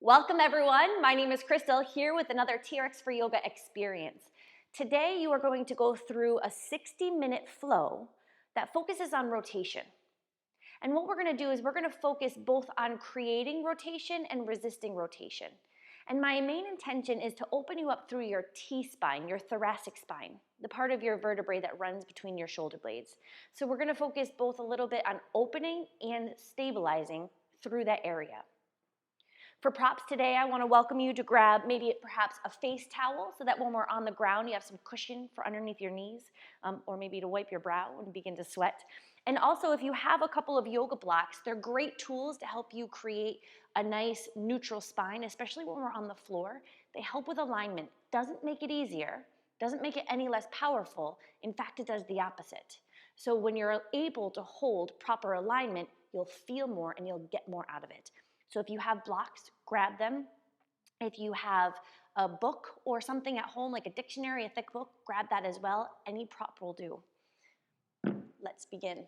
Welcome everyone, my name is Crystal here with another TRX for Yoga experience. Today you are going to go through a 60-minute flow that focuses on rotation. And what we're going to do is we're going to focus both on creating rotation and resisting rotation. And my main intention is to open you up through your T-spine, your thoracic spine, the part of your vertebrae that runs between your shoulder blades. So we're going to focus both a little bit on opening and stabilizing through that area. For props today, I want to welcome you to grab perhaps a face towel so that when we're on the ground, you have some cushion for underneath your knees, or maybe to wipe your brow and begin to sweat. And also, if you have a couple of yoga blocks, they're great tools to help you create a nice neutral spine, especially when we're on the floor. They help with alignment. Doesn't make it easier, doesn't make it any less powerful. In fact, it does the opposite. So when you're able to hold proper alignment, you'll feel more and you'll get more out of it. So if you have blocks, grab them. If you have a book or something at home, like a dictionary, a thick book, grab that as well. Any prop will do. Let's begin.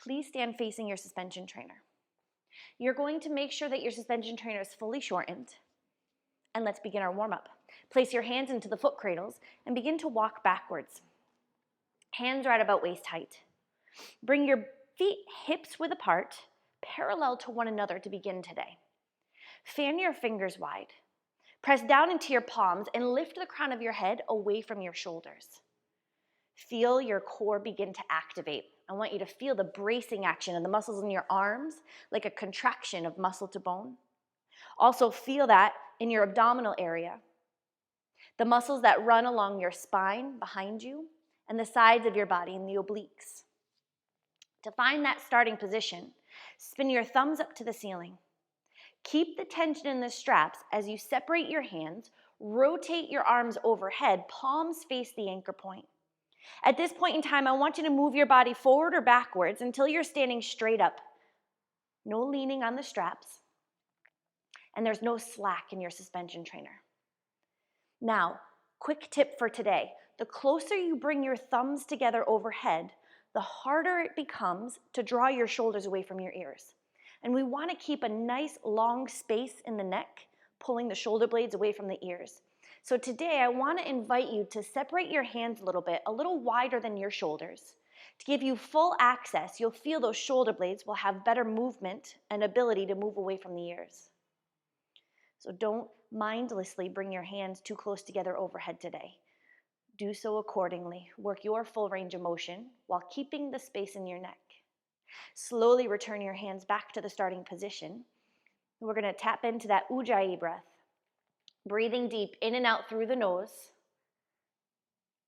Please stand facing your suspension trainer. You're going to make sure that your suspension trainer is fully shortened. And let's begin our warm-up. Place your hands into the foot cradles and begin to walk backwards. Hands right about waist height. Bring your feet hips width apart, parallel to one another to begin today. Fan your fingers wide. Press down into your palms and lift the crown of your head away from your shoulders. Feel your core begin to activate. I want you to feel the bracing action of the muscles in your arms, like a contraction of muscle to bone. Also feel that in your abdominal area. The muscles that run along your spine behind you and the sides of your body in the obliques. To find that starting position, spin your thumbs up to the ceiling. Keep the tension in the straps as you separate your hands, rotate your arms overhead, palms face the anchor point. At this point in time, I want you to move your body forward or backwards until you're standing straight up. No leaning on the straps, and there's no slack in your suspension trainer. Now, quick tip for today. The closer you bring your thumbs together overhead, the harder it becomes to draw your shoulders away from your ears. And we want to keep a nice long space in the neck, pulling the shoulder blades away from the ears. So today I want to invite you to separate your hands a little wider than your shoulders. To give you full access, you'll feel those shoulder blades will have better movement and ability to move away from the ears. So don't mindlessly bring your hands too close together overhead today. Do so accordingly. Work your full range of motion while keeping the space in your neck. Slowly return your hands back to the starting position. We're going to tap into that Ujjayi breath. Breathing deep in and out through the nose.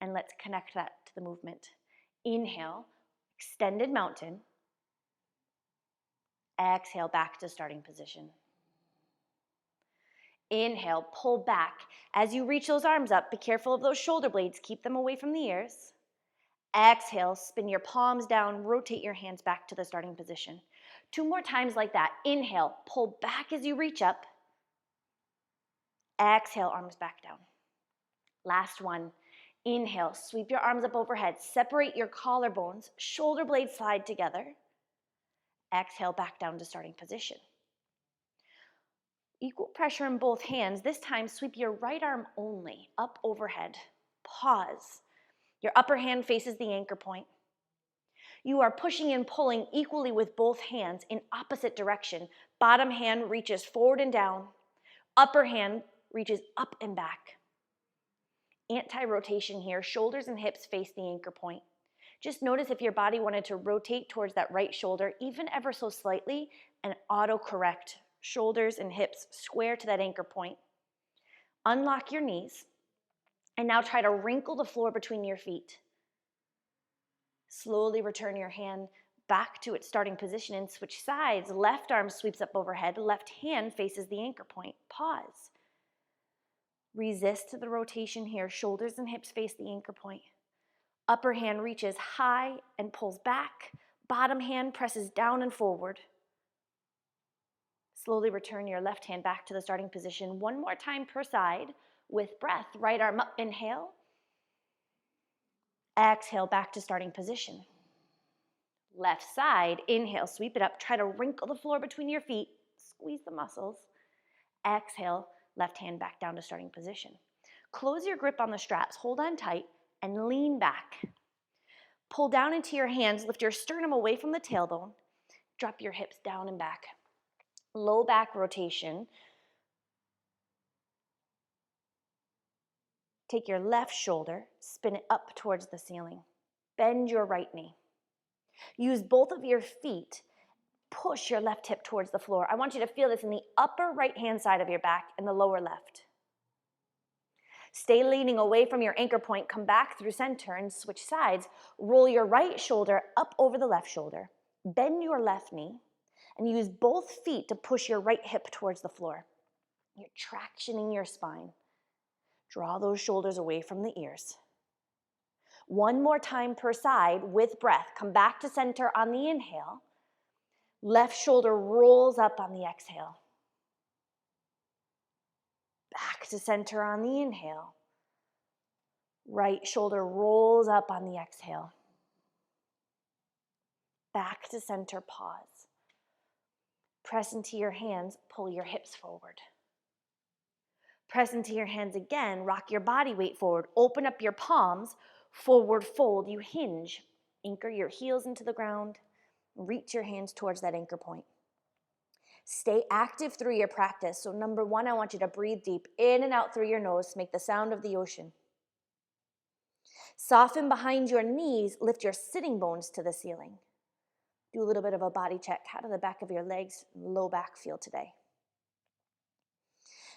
And let's connect that to the movement. Inhale, extended mountain. Exhale, back to starting position. Inhale, pull back. As you reach those arms up, be careful of those shoulder blades. Keep them away from the ears. Exhale, spin your palms down, rotate your hands back to the starting position. 2 more times like that. Inhale, pull back as you reach up. Exhale, arms back down. Last one. Inhale, sweep your arms up overhead. Separate your collarbones, shoulder blades slide together. Exhale, back down to starting position. Equal pressure in both hands. This time, sweep your right arm only up overhead. Pause. Your upper hand faces the anchor point. You are pushing and pulling equally with both hands in opposite direction. Bottom hand reaches forward and down. Upper hand reaches up and back. Anti-rotation here. Shoulders and hips face the anchor point. Just notice if your body wanted to rotate towards that right shoulder, even ever so slightly, and auto-correct. Shoulders and hips square to that anchor point. Unlock your knees. And now try to wrinkle the floor between your feet. Slowly return your hand back to its starting position and switch sides. Left arm sweeps up overhead. Left hand faces the anchor point. Pause. Resist the rotation here. Shoulders and hips face the anchor point. Upper hand reaches high and pulls back. Bottom hand presses down and forward. Slowly return your left hand back to the starting position. 1 more time per side. With breath, right arm up, inhale. Exhale, back to starting position. Left side, inhale, sweep it up. Try to wrinkle the floor between your feet. Squeeze the muscles. Exhale, left hand back down to starting position. Close your grip on the straps, hold on tight, and lean back. Pull down into your hands, lift your sternum away from the tailbone, drop your hips down and back. Low back rotation. Take your left shoulder, spin it up towards the ceiling. Bend your right knee. Use both of your feet. Push your left hip towards the floor. I want you to feel this in the upper right-hand side of your back and the lower left. Stay leaning away from your anchor point. Come back through center and switch sides. Roll your right shoulder up over the left shoulder. Bend your left knee and use both feet to push your right hip towards the floor. You're tractioning your spine. Draw those shoulders away from the ears. One more time per side with breath. Come back to center on the inhale. Left shoulder rolls up on the exhale. Back to center on the inhale. Right shoulder rolls up on the exhale. Back to center, pause. Press into your hands, pull your hips forward. Press into your hands again, rock your body weight forward. Open up your palms, forward fold, you hinge. Anchor your heels into the ground. Reach your hands towards that anchor point. Stay active through your practice. So number one, I want you to breathe deep in and out through your nose to make the sound of the ocean. Soften behind your knees, lift your sitting bones to the ceiling. Do a little bit of a body check. How do the back of your legs, low back feel today?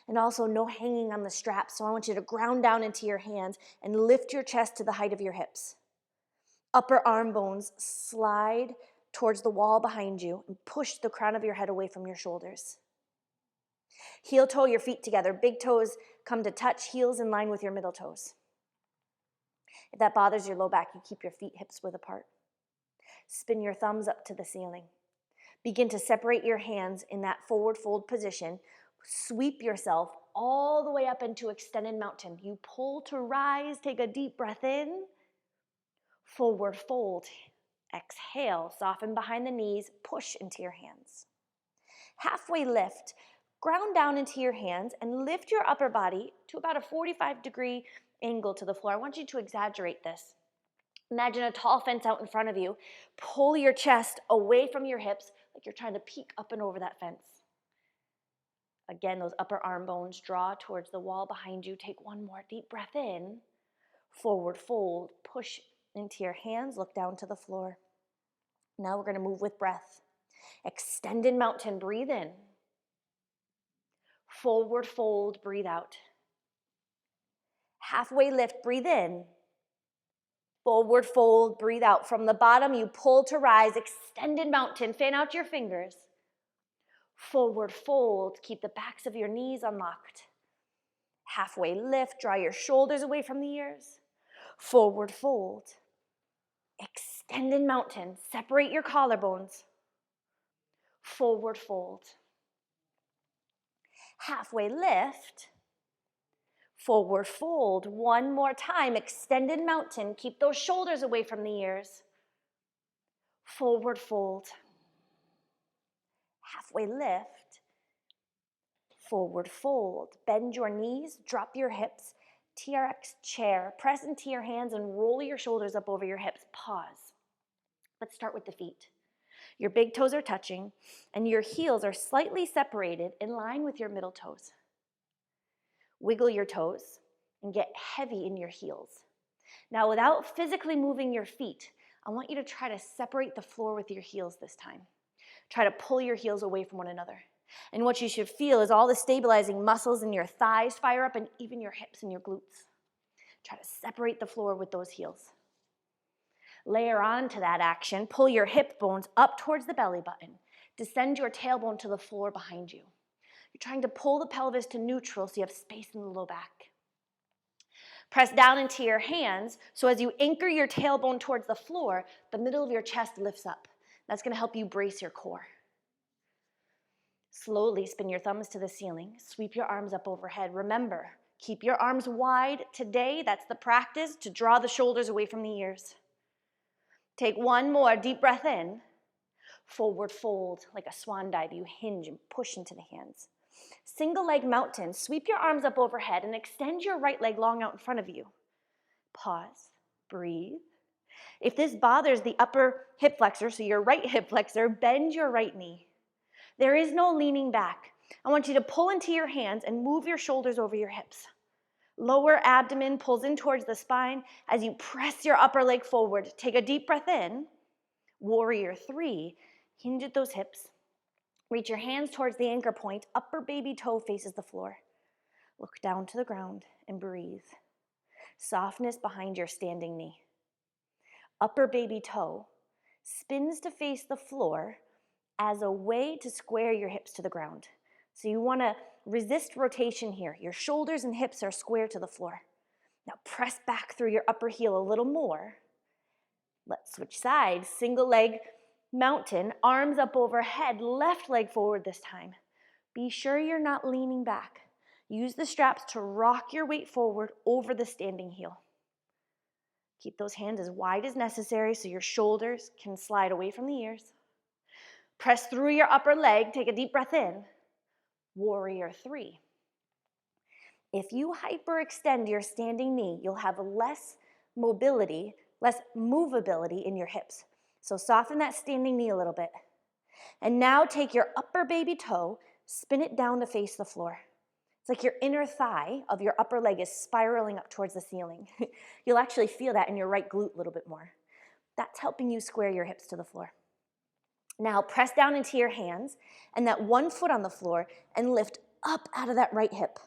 And also no hanging on the straps. So I want you to ground down into your hands and lift your chest to the height of your hips. Upper arm bones slide towards the wall behind you and push the crown of your head away from your shoulders. Heel toe your feet together. Big toes come to touch, heels in line with your middle toes. If that bothers your low back, you keep your feet hips width apart. Spin your thumbs up to the ceiling. Begin to separate your hands in that forward fold position. Sweep yourself all the way up into extended mountain. You pull to rise, take a deep breath in. Forward fold. Exhale, soften behind the knees, push into your hands. Halfway lift, ground down into your hands and lift your upper body to about a 45-degree angle to the floor. I want you to exaggerate this. Imagine a tall fence out in front of you. Pull your chest away from your hips like you're trying to peek up and over that fence. Again, those upper arm bones draw towards the wall behind you. Take one more deep breath in. Forward fold, push into your hands, look down to the floor. Now we're going to move with breath. Extended mountain, breathe in. Forward fold, breathe out. Halfway lift, breathe in. Forward fold, breathe out. From the bottom, you pull to rise, extended mountain, fan out your fingers. Forward fold, keep the backs of your knees unlocked. Halfway lift, draw your shoulders away from the ears. Forward fold. Extended mountain, separate your collarbones. Forward fold. Halfway lift. Forward fold. One more time, extended mountain. Keep those shoulders away from the ears. Forward fold. Halfway lift. Forward fold. Bend your knees, drop your hips. TRX chair. Press into your hands and roll your shoulders up over your hips. Pause. Let's start with the feet. Your big toes are touching and your heels are slightly separated in line with your middle toes. Wiggle your toes and get heavy in your heels. Now, without physically moving your feet, I want you to try to separate the floor with your heels this time. Try to pull your heels away from one another. And what you should feel is all the stabilizing muscles in your thighs fire up and even your hips and your glutes. Try to separate the floor with those heels. Layer on to that action. Pull your hip bones up towards the belly button. Descend your tailbone to the floor behind you. You're trying to pull the pelvis to neutral so you have space in the low back. Press down into your hands so as you anchor your tailbone towards the floor, the middle of your chest lifts up. That's going to help you brace your core. Slowly spin your thumbs to the ceiling. Sweep your arms up overhead. Remember, keep your arms wide. Today, that's the practice to draw the shoulders away from the ears. Take one more deep breath in. Forward fold like a swan dive. You hinge and push into the hands. Single leg mountain, sweep your arms up overhead and extend your right leg long out in front of you. Pause, breathe. If this bothers the upper hip flexor, so your right hip flexor, bend your right knee. There is no leaning back. I want you to pull into your hands and move your shoulders over your hips. Lower abdomen pulls in towards the spine as you press your upper leg forward. Take a deep breath in. Warrior 3. Hinge at those hips. Reach your hands towards the anchor point. Upper baby toe faces the floor. Look down to the ground and breathe. Softness behind your standing knee. Upper baby toe spins to face the floor as a way to square your hips to the ground. So you want to resist rotation here. Your shoulders and hips are square to the floor. Now press back through your upper heel a little more. Let's switch sides. Single leg mountain, arms up overhead, left leg forward this time. Be sure you're not leaning back. Use the straps to rock your weight forward over the standing heel. Keep those hands as wide as necessary so your shoulders can slide away from the ears. Press through your upper leg. Take a deep breath in. Warrior 3. If you hyperextend your standing knee, you'll have less mobility, less movability in your hips. So soften that standing knee a little bit. And now take your upper baby toe, spin it down to face the floor. It's like your inner thigh of your upper leg is spiraling up towards the ceiling. You'll actually feel that in your right glute a little bit more. That's helping you square your hips to the floor. Now press down into your hands and that one foot on the floor and lift up out of that right hip.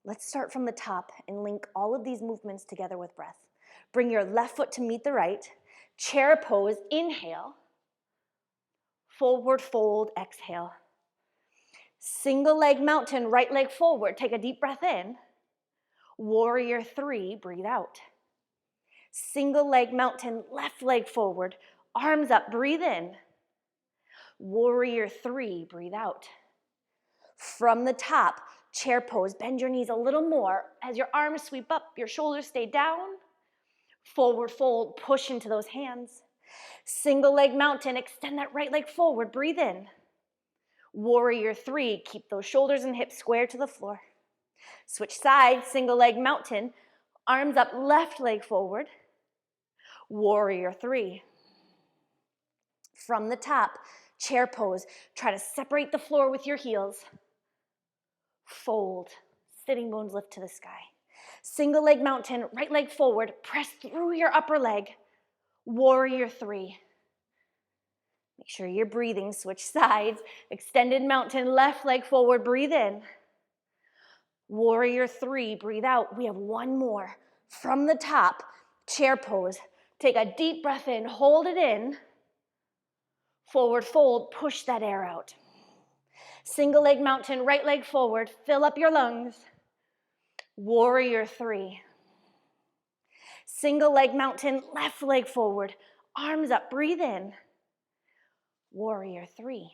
Let's start from the top and link all of these movements together with breath. Bring your left foot to meet the right. Chair pose, inhale. Forward fold, exhale. Single leg mountain, right leg forward. Take a deep breath in. Warrior 3, breathe out. Single leg mountain, left leg forward. Arms up, breathe in. Warrior 3, breathe out. From the top, chair pose, bend your knees a little more. As your arms sweep up, your shoulders stay down. Forward fold, push into those hands. Single leg mountain, extend that right leg forward, breathe in. Warrior 3, keep those shoulders and hips square to the floor. Switch sides, single leg mountain, arms up, left leg forward. Warrior 3. From the top, chair pose, try to separate the floor with your heels. Fold, sitting bones lift to the sky. Single leg mountain, right leg forward, press through your upper leg. Warrior 3. Make sure you're breathing, switch sides. Extended mountain, left leg forward, breathe in. Warrior 3, breathe out. We have one more. From the top, chair pose. Take a deep breath in, hold it in. Forward fold, push that air out. Single leg mountain, right leg forward, fill up your lungs. Warrior 3. Single leg mountain, left leg forward, arms up, breathe in. Warrior 3.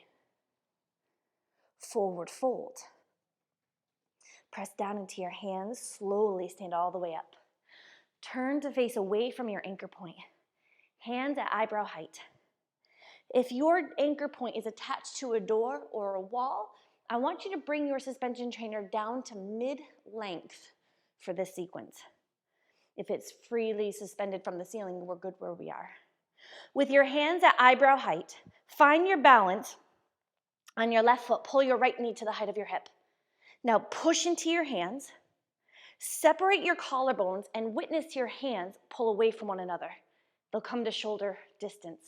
Forward fold. Press down into your hands, slowly stand all the way up. Turn to face away from your anchor point. Hands at eyebrow height. If your anchor point is attached to a door or a wall, I want you to bring your suspension trainer down to mid-length for this sequence. If it's freely suspended from the ceiling, we're good where we are. With your hands at eyebrow height, find your balance on your left foot. Pull your right knee to the height of your hip. Now push into your hands. Separate your collarbones and witness your hands pull away from one another. They'll come to shoulder distance.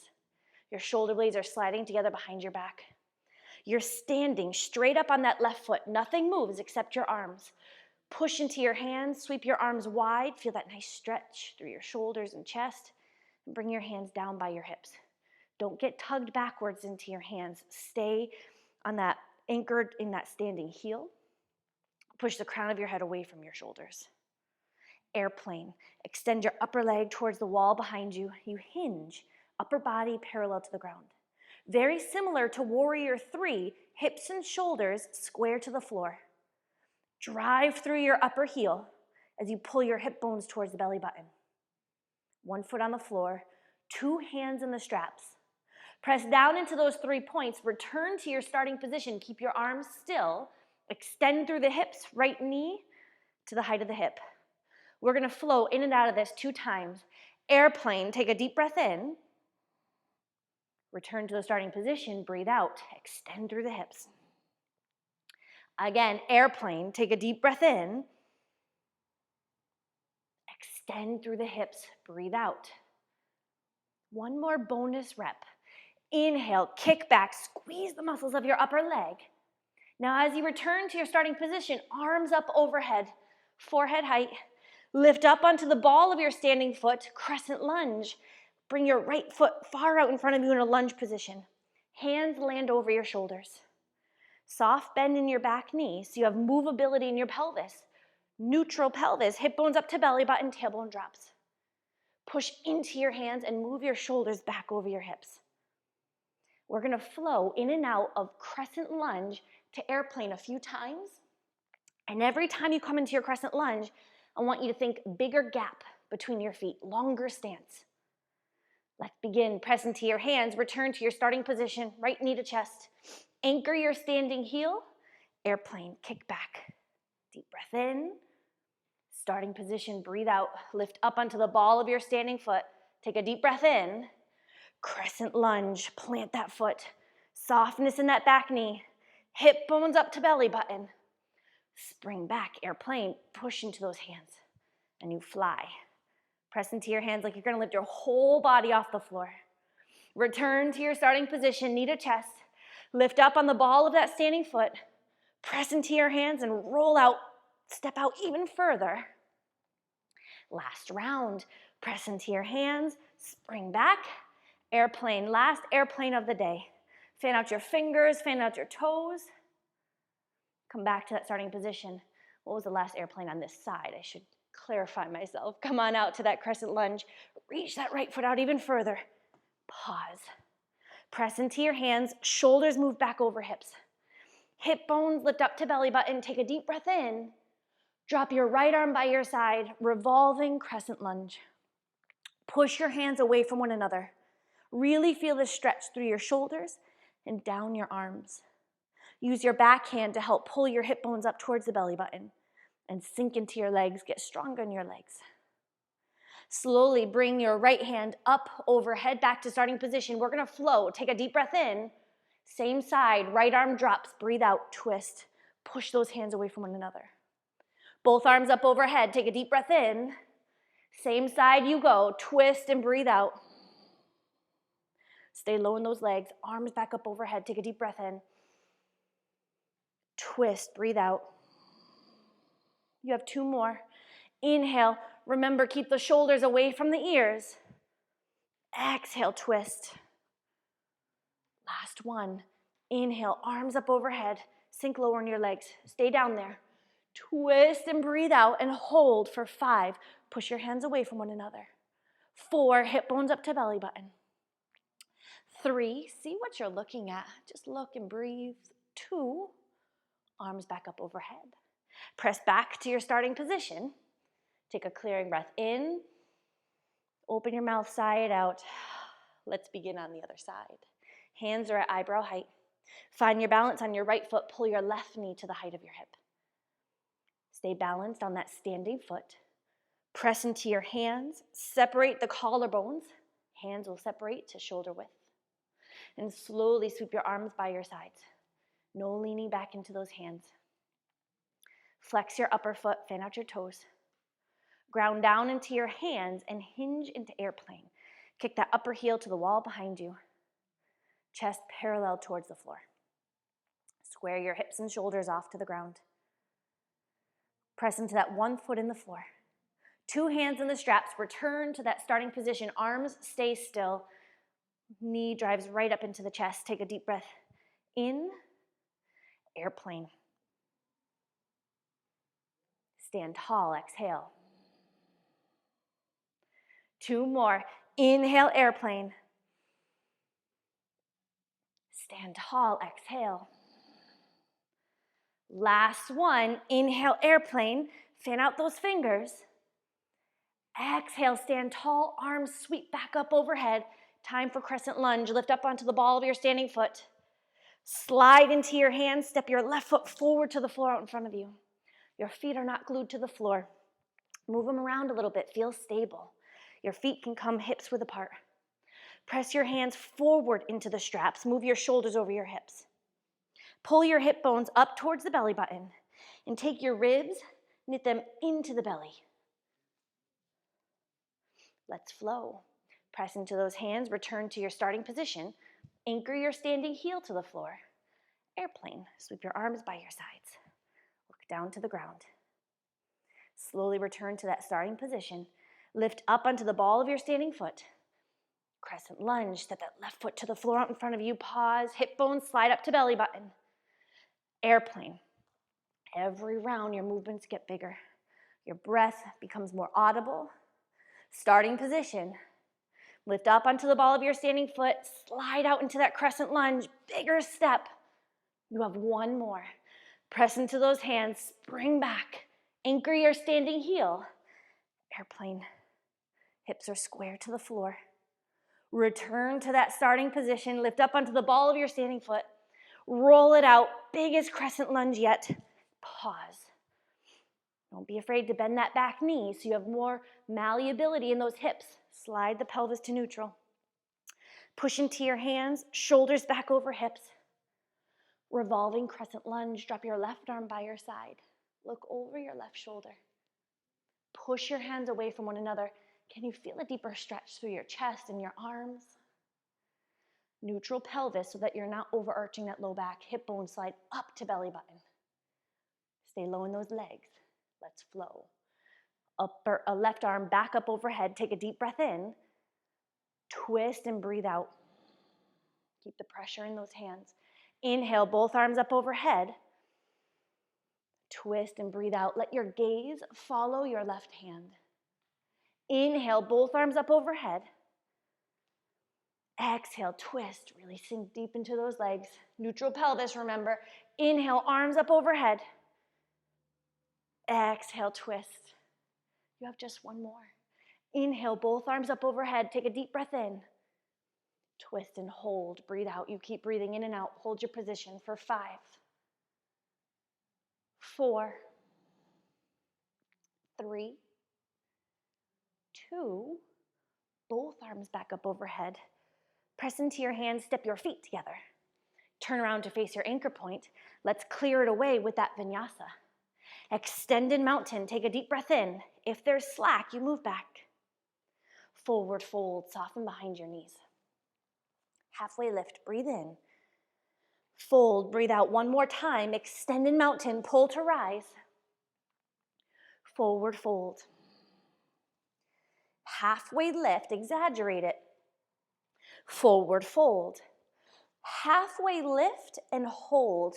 Your shoulder blades are sliding together behind your back. You're standing straight up on that left foot. Nothing moves except your arms. Push into your hands, sweep your arms wide. Feel that nice stretch through your shoulders and chest. And bring your hands down by your hips. Don't get tugged backwards into your hands. Stay on that anchored in that standing heel. Push the crown of your head away from your shoulders. Airplane. Extend your upper leg towards the wall behind you. You hinge, upper body parallel to the ground. Very similar to Warrior 3, hips and shoulders square to the floor. Drive through your upper heel as you pull your hip bones towards the belly button. One foot on the floor, two hands in the straps. Press down into those 3 points. Return to your starting position. Keep your arms still. Extend through the hips, right knee to the height of the hip. We're going to flow in and out of this 2 times. Airplane, take a deep breath in. Return to the starting position, breathe out. Extend through the hips. Again, airplane, take a deep breath in. Extend through the hips, breathe out. One more bonus rep. Inhale, kick back, squeeze the muscles of your upper leg. Now as you return to your starting position, arms up overhead, forehead height. Lift up onto the ball of your standing foot, crescent lunge. Bring your right foot far out in front of you in a lunge position. Hands land over your shoulders. Soft bend in your back knee so you have movability in your pelvis. Neutral pelvis, hip bones up to belly button, tailbone drops. Push into your hands and move your shoulders back over your hips. We're going to flow in and out of crescent lunge to airplane a few times. And every time you come into your crescent lunge, I want you to think bigger gap between your feet, longer stance. Let's begin. Press into your hands, return to your starting position, right knee to chest. Anchor your standing heel, airplane, kick back. Deep breath in. Starting position, breathe out. Lift up onto the ball of your standing foot. Take a deep breath in. Crescent lunge, plant that foot. Softness in that back knee. Hip bones up to belly button. Spring back, airplane, push into those hands. And you fly. Press into your hands like you're going to lift your whole body off the floor. Return to your starting position, knee to chest. Lift up on the ball of that standing foot. Press into your hands and roll out. Step out even further. Last round. Press into your hands. Spring back. Airplane. Last airplane of the day. Fan out your fingers. Fan out your toes. Come back to that starting position. What was the last airplane on this side? I should clarify myself. Come on out to that crescent lunge. Reach that right foot out even further. Pause. Press into your hands. Shoulders move back over hips. Hip bones lift up to belly button. Take a deep breath in. Drop your right arm by your side. Revolving crescent lunge. Push your hands away from one another. Really feel the stretch through your shoulders and down your arms. Use your back hand to help pull your hip bones up towards the belly button and sink into your legs. Get stronger in your legs. Slowly bring your right hand up overhead back to starting position. We're going to flow. Take a deep breath in. Same side. Right arm drops. Breathe out. Twist. Push those hands away from one another. Both arms up overhead. Take a deep breath in. Same side you go. Twist and breathe out. Stay low in those legs. Arms back up overhead. Take a deep breath in. Twist. Breathe out. You have 2 more. Inhale. Remember, keep the shoulders away from the ears. Exhale, twist. Last one. Inhale, arms up overhead. Sink lower in your legs. Stay down there. Twist and breathe out and hold for 5. Push your hands away from one another. 4, hip bones up to belly button. 3, see what you're looking at. Just look and breathe. 2, arms back up overhead. Press back to your starting position. Take a clearing breath in. Open your mouth, sigh it out. Let's begin on the other side. Hands are at eyebrow height. Find your balance on your right foot. Pull your left knee to the height of your hip. Stay balanced on that standing foot. Press into your hands. Separate the collarbones. Hands will separate to shoulder width. And slowly sweep your arms by your sides. No leaning back into those hands. Flex your upper foot. Fan out your toes. Ground down into your hands and hinge into airplane. Kick that upper heel to the wall behind you. Chest parallel towards the floor. Square your hips and shoulders off to the ground. Press into that one foot in the floor. 2 hands in the straps. Return to that starting position. Arms stay still. Knee drives right up into the chest. Take a deep breath in. Airplane. Stand tall. Exhale. 2 more. Inhale, airplane. Stand tall. Exhale. Last one. Inhale, airplane. Fan out those fingers. Exhale, stand tall. Arms sweep back up overhead. Time for crescent lunge. Lift up onto the ball of your standing foot. Slide into your hands. Step your left foot forward to the floor out in front of you. Your feet are not glued to the floor. Move them around a little bit. Feel stable. Your feet can come hips width apart. Press your hands forward into the straps. Move your shoulders over your hips. Pull your hip bones up towards the belly button and take your ribs, knit them into the belly. Let's flow. Press into those hands, return to your starting position. Anchor your standing heel to the floor. Airplane. Sweep your arms by your sides. Look down to the ground. Slowly return to that starting position. Lift up onto the ball of your standing foot. Crescent lunge. Step that left foot to the floor out in front of you. Pause. Hip bones slide up to belly button. Airplane. Every round, your movements get bigger. Your breath becomes more audible. Starting position. Lift up onto the ball of your standing foot. Slide out into that crescent lunge. Bigger step. You have one more. Press into those hands. Spring back. Anchor your standing heel. Airplane. Hips are square to the floor. Return to that starting position. Lift up onto the ball of your standing foot. Roll it out. Biggest crescent lunge yet. Pause. Don't be afraid to bend that back knee so you have more malleability in those hips. Slide the pelvis to neutral. Push into your hands, shoulders back over hips. Revolving crescent lunge. Drop your left arm by your side. Look over your left shoulder. Push your hands away from one another. Can you feel a deeper stretch through your chest and your arms? Neutral pelvis so that you're not overarching that low back. Hip bones slide up to belly button. Stay low in those legs. Let's flow. Left arm back up overhead. Take a deep breath in. Twist and breathe out. Keep the pressure in those hands. Inhale, both arms up overhead. Twist and breathe out. Let your gaze follow your left hand. Inhale, both arms up overhead. Exhale, twist. Really sink deep into those legs. Neutral pelvis, remember. Inhale, arms up overhead. Exhale, twist. You have just one more. Inhale, both arms up overhead. Take a deep breath in. Twist and hold. Breathe out. You keep breathing in and out. Hold your position for 5, 4, 3, 2. Both arms back up overhead. Press into your hands. Step your feet together. Turn around to face your anchor point. Let's clear it away with that vinyasa. Extended mountain. Take a deep breath in. If there's slack, you move back. Forward fold. Soften behind your knees. Halfway lift. Breathe in. Fold. Breathe out one more time. Extended mountain. Pull to rise. Forward fold. Halfway lift. Exaggerate it. Forward fold. Halfway lift and hold.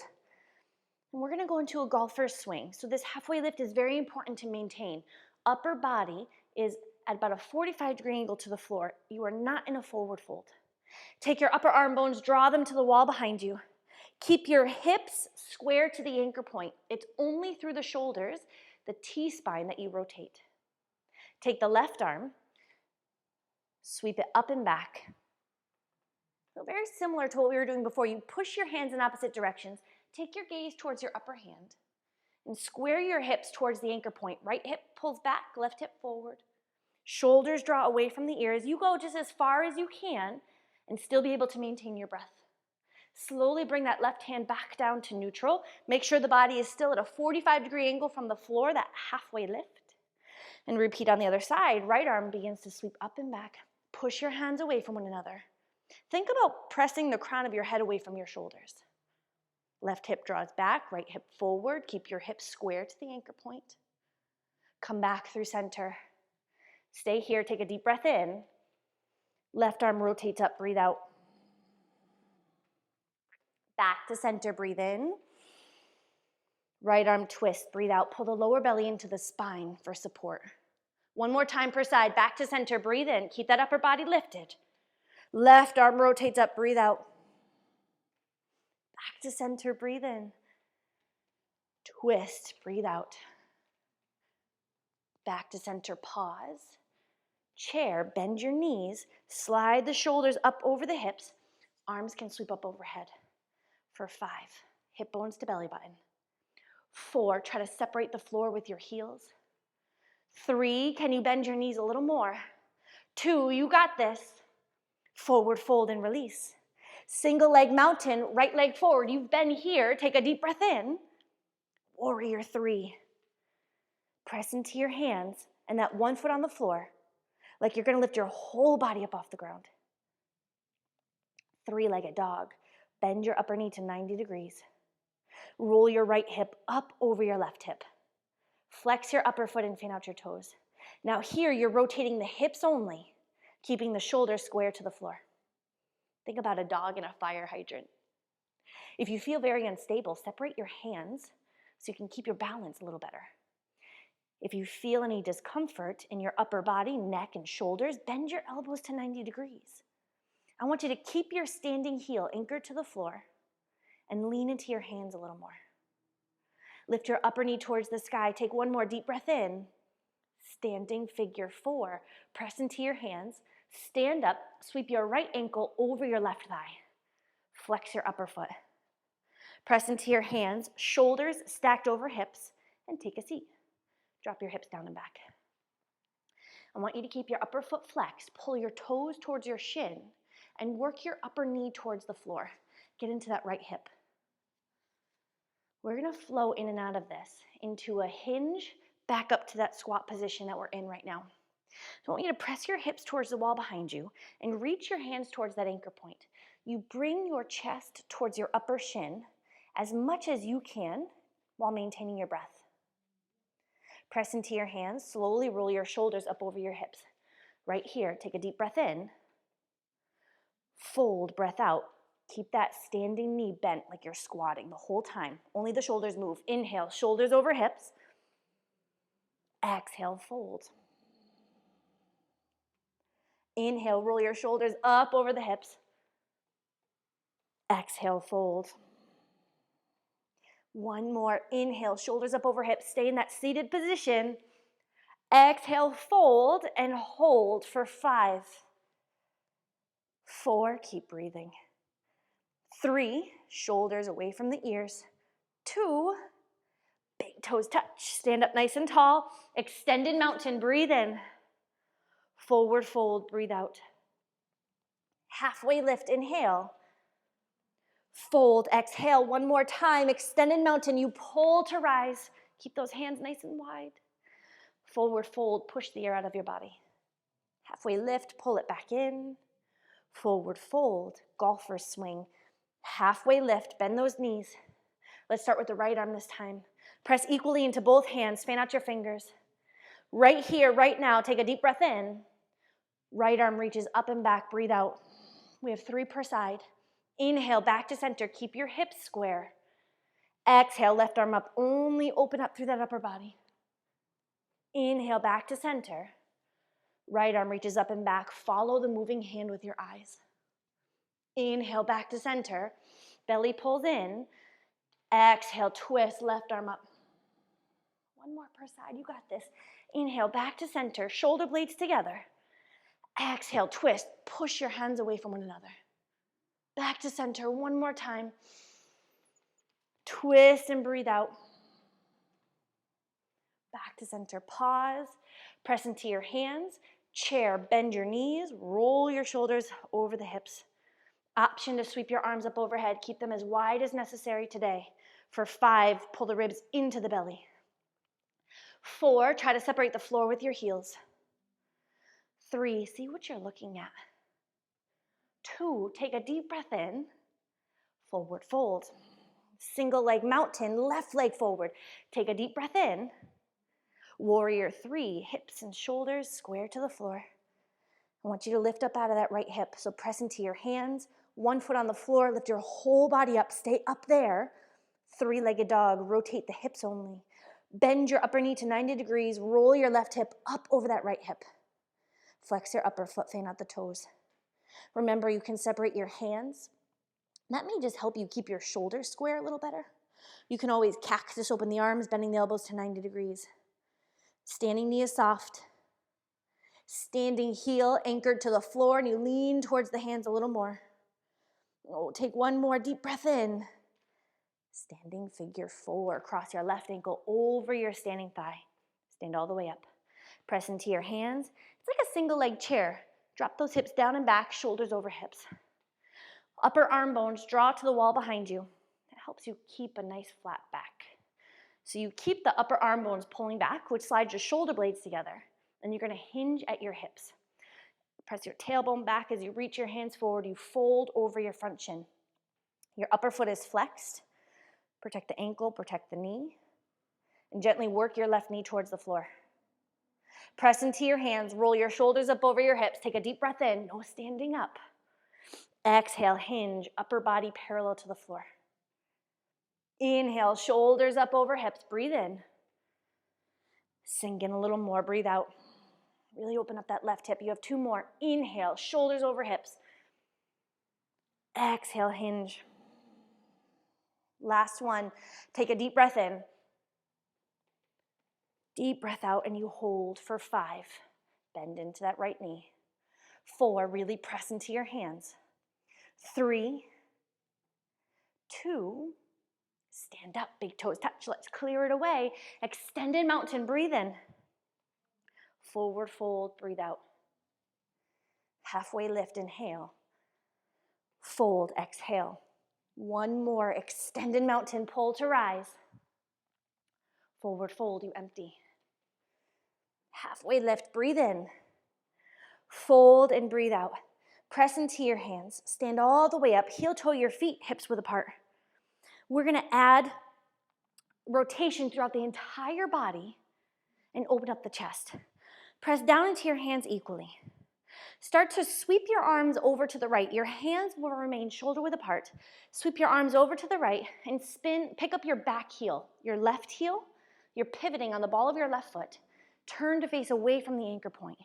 And we're going to go into a golfer's swing. So this halfway lift is very important to maintain. Upper body is at about a 45-degree angle to the floor. You are not in a forward fold. Take your upper arm bones, draw them to the wall behind you. Keep your hips square to the anchor point. It's only through the shoulders, the T-spine, that you rotate. Take the left arm, sweep it up and back. So very similar to what we were doing before. You push your hands in opposite directions. Take your gaze towards your upper hand and square your hips towards the anchor point. Right hip pulls back, left hip forward. Shoulders draw away from the ears. You go just as far as you can and still be able to maintain your breath. Slowly bring that left hand back down to neutral. Make sure the body is still at a 45-degree angle from the floor, that halfway lift. And repeat on the other side. Right arm begins to sweep up and back. Push your hands away from one another. Think about pressing the crown of your head away from your shoulders. Left hip draws back, right hip forward. Keep your hips square to the anchor point. Come back through center. Stay here, take a deep breath in. Left arm rotates up, breathe out. Back to center, breathe in. Right arm twist, breathe out. Pull the lower belly into the spine for support. One more time per side, back to center, breathe in. Keep that upper body lifted. Left arm rotates up, breathe out. Back to center, breathe in. Twist, breathe out. Back to center, pause. Chair, bend your knees, slide the shoulders up over the hips. Arms can sweep up overhead. For 5, hip bones to belly button. 4, try to separate the floor with your heels. 3, can you bend your knees a little more? 2, you got this. Forward fold and release. Single leg mountain, right leg forward. You've been here. Take a deep breath in. Warrior 3. Press into your hands and that one foot on the floor, like you're going to lift your whole body up off the ground. 3-legged dog. Bend your upper knee to 90 degrees. Roll your right hip up over your left hip. Flex your upper foot and fan out your toes. Now here you're rotating the hips only, keeping the shoulders square to the floor. Think about a dog in a fire hydrant. If you feel very unstable, separate your hands so you can keep your balance a little better. If you feel any discomfort in your upper body, neck, and shoulders, bend your elbows to 90 degrees. I want you to keep your standing heel anchored to the floor and lean into your hands a little more. Lift your upper knee towards the sky. Take one more deep breath in. Standing figure 4. Press into your hands. Stand up. Sweep your right ankle over your left thigh. Flex your upper foot. Press into your hands, shoulders stacked over hips, and take a seat. Drop your hips down and back. I want you to keep your upper foot flexed. Pull your toes towards your shin and work your upper knee towards the floor. Get into that right hip. We're going to flow in and out of this into a hinge back up to that squat position that we're in right now. So I want you to press your hips towards the wall behind you and reach your hands towards that anchor point. You bring your chest towards your upper shin as much as you can while maintaining your breath. Press into your hands, slowly roll your shoulders up over your hips. Right here, take a deep breath in. Fold, breath out. Keep that standing knee bent like you're squatting the whole time. Only the shoulders move. Inhale, shoulders over hips. Exhale, fold. Inhale, roll your shoulders up over the hips. Exhale, fold. One more. Inhale, shoulders up over hips. Stay in that seated position. Exhale, fold, and hold for 5. 4, keep breathing. 3, shoulders away from the ears. 2, big toes touch. Stand up nice and tall. Extended mountain, breathe in. Forward fold, breathe out. Halfway lift, inhale. Fold, exhale, one more time. Extended mountain, you pull to rise. Keep those hands nice and wide. Forward fold, push the air out of your body. Halfway lift, pull it back in. Forward fold, golfer swing. Halfway lift, bend those knees. Let's start with the right arm this time. Press equally into both hands, fan out your fingers. Right here, right now, take a deep breath in. Right arm reaches up and back, breathe out. We have 3 per side. Inhale, back to center, keep your hips square. Exhale, left arm up, only open up through that upper body. Inhale, back to center. Right arm reaches up and back, follow the moving hand with your eyes. Inhale, back to center, belly pulls in. Exhale, twist, left arm up. One more per side, you got this. Inhale, back to center, shoulder blades together. Exhale, twist, push your hands away from one another. Back to center, one more time. Twist and breathe out. Back to center, pause, press into your hands. Chair, bend your knees, roll your shoulders over the hips. Option to sweep your arms up overhead. Keep them as wide as necessary today. For 5, pull the ribs into the belly. 4, try to separate the floor with your heels. 3, see what you're looking at. 2, take a deep breath in. Forward fold. Single leg mountain, left leg forward. Take a deep breath in. Warrior 3, hips and shoulders square to the floor. I want you to lift up out of that right hip. So press into your hands, one foot on the floor, lift your whole body up, stay up there. 3-legged dog, rotate the hips only. Bend your upper knee to 90 degrees, roll your left hip up over that right hip. Flex your upper foot, fan out the toes. Remember, you can separate your hands. That may just help you keep your shoulders square a little better. You can always cactus open the arms, bending the elbows to 90 degrees. Standing knee is soft. Standing heel anchored to the floor, and you lean towards the hands a little more. Oh, take one more deep breath in. Standing figure 4. Cross your left ankle over your standing thigh. Stand all the way up. Press into your hands. It's like a single leg chair. Drop those hips down and back, shoulders over hips. Upper arm bones draw to the wall behind you. That helps you keep a nice flat back. So you keep the upper arm bones pulling back, which slides your shoulder blades together. And you're going to hinge at your hips. Press your tailbone back as you reach your hands forward. You fold over your front shin. Your upper foot is flexed. Protect the ankle, protect the knee. And gently work your left knee towards the floor. Press into your hands. Roll your shoulders up over your hips. Take a deep breath in. No standing up. Exhale, hinge, upper body parallel to the floor. Inhale, shoulders up over hips. Breathe in. Sink in a little more. Breathe out. Really open up that left hip. You have 2 more. Inhale, shoulders over hips. Exhale, hinge. Last one. Take a deep breath in. Deep breath out, and you hold for 5. Bend into that right knee. 4, really press into your hands. 3, 2, stand up, big toes touch. Let's clear it away. Extended mountain, breathe in. Forward fold, breathe out. Halfway lift, inhale. Fold, exhale. One more, extended mountain, pull to rise. Forward fold, you empty. Halfway lift, breathe in. Fold and breathe out. Press into your hands. Stand all the way up, heel toe your feet, hips width apart. We're going to add rotation throughout the entire body and open up the chest. Press down into your hands equally. Start to sweep your arms over to the right. Your hands will remain shoulder width apart. Sweep your arms over to the right and spin, pick up your back heel, your left heel. You're pivoting on the ball of your left foot. Turn to face away from the anchor point.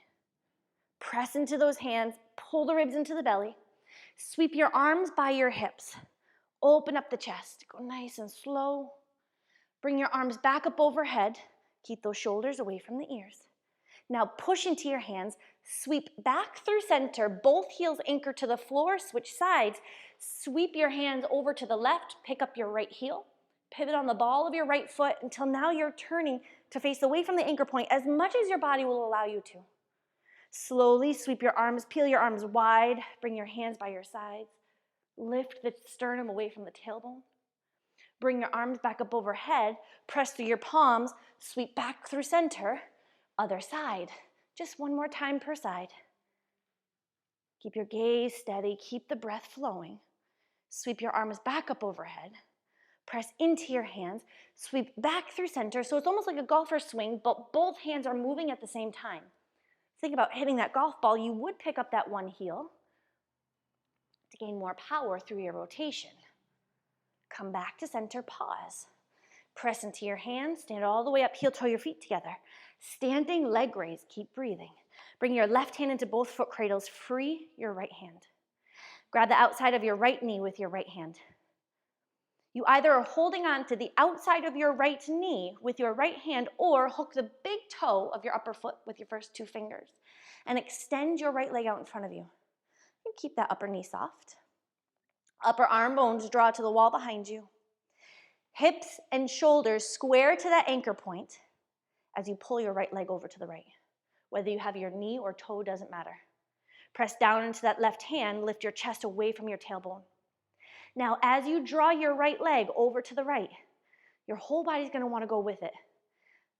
Press into those hands, pull the ribs into the belly. Sweep your arms by your hips. Open up the chest. Go nice and slow. Bring your arms back up overhead. Keep those shoulders away from the ears. Now push into your hands. Sweep back through center. Both heels anchor to the floor. Switch sides. Sweep your hands over to the left. Pick up your right heel. Pivot on the ball of your right foot until now you're turning to face away from the anchor point as much as your body will allow you to. Slowly sweep your arms, peel your arms wide, bring your hands by your sides. Lift the sternum away from the tailbone. Bring your arms back up overhead, press through your palms, sweep back through center, other side. Just one more time per side. Keep your gaze steady, keep the breath flowing. Sweep your arms back up overhead. Press into your hands, sweep back through center. So it's almost like a golfer's swing, but both hands are moving at the same time. Think about hitting that golf ball. You would pick up that one heel to gain more power through your rotation. Come back to center, pause. Press into your hands, stand all the way up, heel toe your feet together. Standing leg raise, keep breathing. Bring your left hand into both foot cradles, free your right hand. Grab the outside of your right knee with your right hand. You either are holding on to the outside of your right knee with your right hand or hook the big toe of your upper foot with your first 2 fingers and extend your right leg out in front of you. And keep that upper knee soft. Upper arm bones draw to the wall behind you. Hips and shoulders square to that anchor point as you pull your right leg over to the right. Whether you have your knee or toe doesn't matter. Press down into that left hand, lift your chest away from your tailbone. Now, as you draw your right leg over to the right, your whole body's going to want to go with it.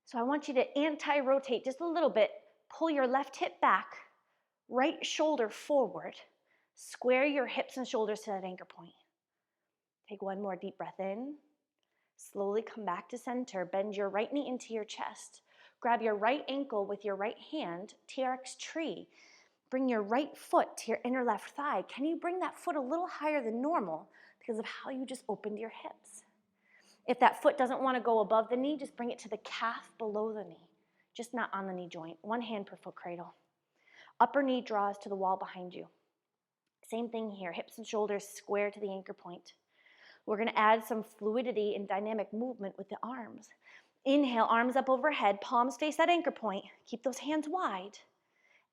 So I want you to anti-rotate just a little bit. Pull your left hip back, right shoulder forward. Square your hips and shoulders to that anchor point. Take one more deep breath in. Slowly come back to center. Bend your right knee into your chest. Grab your right ankle with your right hand, TRX tree. Bring your right foot to your inner left thigh. Can you bring that foot a little higher than normal because of how you just opened your hips? If that foot doesn't want to go above the knee, just bring it to the calf below the knee, just not on the knee joint. One hand per foot cradle. Upper knee draws to the wall behind you. Same thing here, hips and shoulders square to the anchor point. We're going to add some fluidity and dynamic movement with the arms. Inhale, arms up overhead, palms face that anchor point. Keep those hands wide.